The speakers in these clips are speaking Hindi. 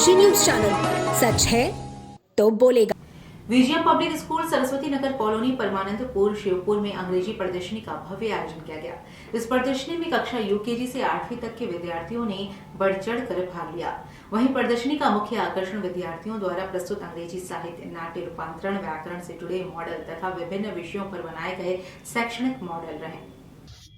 काशी न्यूज चैनल, सच है तो बोलेगा। Vijayam public school Saraswati Nagar colony Parmanandpur Shivpur में अंग्रेजी प्रदर्शनी का भव्य आयोजन किया गया। इस प्रदर्शनी में कक्षा यूकेजी से 8वीं तक के विद्यार्थियों ने बढ़ चढ़कर भाग लिया। वहीं प्रदर्शनी का मुख्य आकर्षण विद्यार्थियों द्वारा प्रस्तुत अंग्रेजी साहित्य, नाट्य, रूपांतरण, व्याकरण से जुड़े मॉडल तथा विभिन्न विषयों पर बनाए गए शैक्षणिक मॉडल रहे।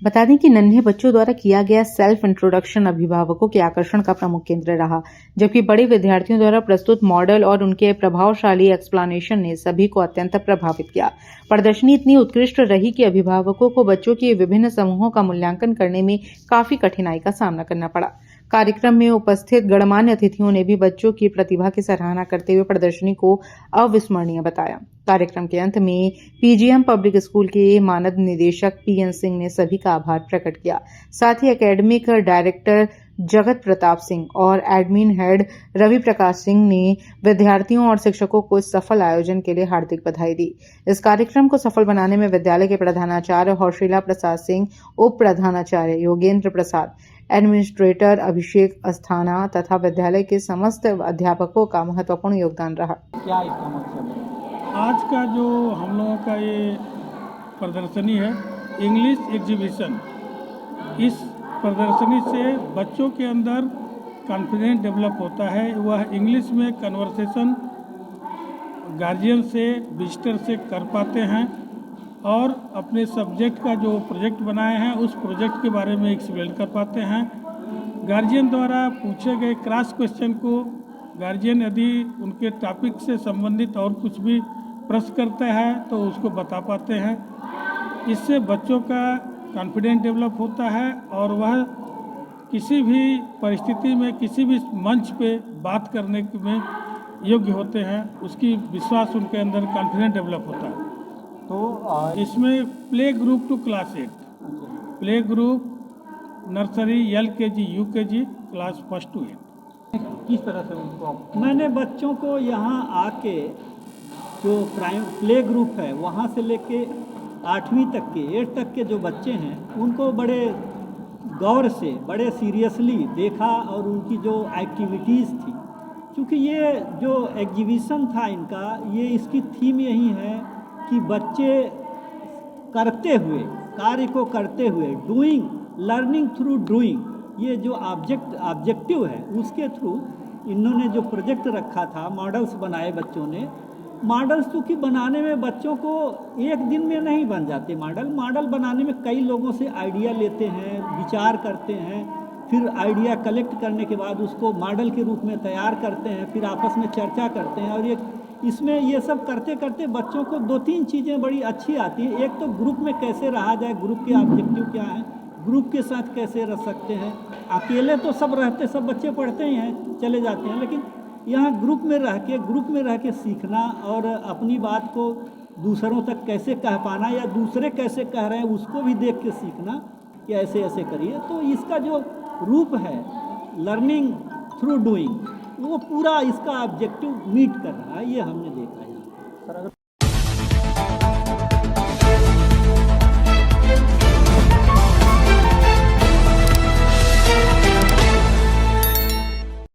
बता दें कि नन्हे बच्चों द्वारा किया गया सेल्फ इंट्रोडक्शन अभिभावकों के आकर्षण का प्रमुख केंद्र रहा, जबकि बड़े विद्यार्थियों द्वारा प्रस्तुत मॉडल और उनके प्रभावशाली एक्सप्लेनेशन ने सभी को अत्यंत प्रभावित किया। प्रदर्शनी इतनी उत्कृष्ट रही कि अभिभावकों को बच्चों के विभिन्न समूहों का मूल्यांकन करने में काफी कठिनाई का सामना करना पड़ा। कार्यक्रम में उपस्थित गणमान्य अतिथियों ने भी बच्चों की प्रतिभा की सराहना करते हुए प्रदर्शनी को अविस्मरणीय बताया। कार्यक्रम के अंत में पीजीएम पब्लिक स्कूल के मानद निदेशक पीएन सिंह ने सभी का आभार प्रकट किया। साथ ही एकेडमिक डायरेक्टर जगत प्रताप सिंह और एडमिन हेड रवि प्रकाश सिंह ने विद्यार्थियों और शिक्षकों को इस सफल आयोजन के लिए हार्दिक बधाई दी। इस कार्यक्रम को सफल बनाने में विद्यालय के प्रधानाचार्य हौशीला प्रसाद सिंह, उप प्रधानाचार्य योगेंद्र प्रसाद, एडमिनिस्ट्रेटर अभिषेक अस्थाना तथा विद्यालय के समस्त अध्यापकों का महत्वपूर्ण योगदान रहा। क्या इसका मकसद है? आज का जो हम लोगों का ये प्रदर्शनी है, इंग्लिश एग्जीबिशन, इस प्रदर्शनी से बच्चों के अंदर कॉन्फिडेंस डेवलप होता है। वह इंग्लिश में कन्वर्सेशन गार्जियन से, विजिटर से कर पाते हैं और अपने सब्जेक्ट का जो प्रोजेक्ट बनाए हैं उस प्रोजेक्ट के बारे में एक्सप्लेन कर पाते हैं। गार्जियन द्वारा पूछे गए क्रॉस क्वेश्चन को गार्जियन यदि उनके टॉपिक से संबंधित और कुछ भी प्रश्न करते हैं तो उसको बता पाते हैं। इससे बच्चों का कॉन्फिडेंस डेवलप होता है और वह किसी भी परिस्थिति में, किसी भी मंच पे बात करने में योग्य होते हैं। उसकी विश्वास उनके अंदर कॉन्फिडेंस डेवलप होता है। तो इसमें play group to class 8, play group nursery, LKG, UKG, class 1 to 8। किस तरह से उनको मैंने बच्चों को यहाँ आके जो प्ले ग्रुप है वहाँ से लेके 8वीं तक के 8 तक के जो बच्चे हैं उनको बड़े गौर से, बड़े सीरियसली देखा और उनकी जो एक्टिविटीज़ थी, क्योंकि ये जो एग्जीबिशन था इनका, ये इसकी थीम यही है कि बच्चे करते हुए, कार्य को करते हुए, डूइंग, लर्निंग थ्रू डूइंग, ये जो ऑब्जेक्टिव है उसके थ्रू इन्होंने जो प्रोजेक्ट रखा था, मॉडल्स बनाए बच्चों ने। मॉडल्स चूँकि बनाने में बच्चों को एक दिन में नहीं बन जाते मॉडल बनाने में कई लोगों से आइडिया लेते हैं, विचार करते हैं, फिर आइडिया कलेक्ट करने के बाद उसको मॉडल के रूप में तैयार करते हैं, फिर आपस में चर्चा करते हैं और इसमें ये सब करते करते बच्चों को 2-3 चीज़ें बड़ी अच्छी आती हैं। एक तो ग्रुप में कैसे रहा जाए, ग्रुप के ऑब्जेक्टिव क्या है, ग्रुप के साथ कैसे रह सकते हैं। अकेले तो सब रहते, सब बच्चे पढ़ते ही हैं, चले जाते हैं, लेकिन यहाँ ग्रुप में रह के सीखना और अपनी बात को दूसरों तक कैसे कह पाना या दूसरे कैसे कह रहे हैं उसको भी देख के सीखना कि ऐसे ऐसे करिए। तो इसका जो रूप है लर्निंग थ्रू डूइंग, वो पूरा इसका ऑब्जेक्टिव मीट कर रहा है, ये हमने देखा है।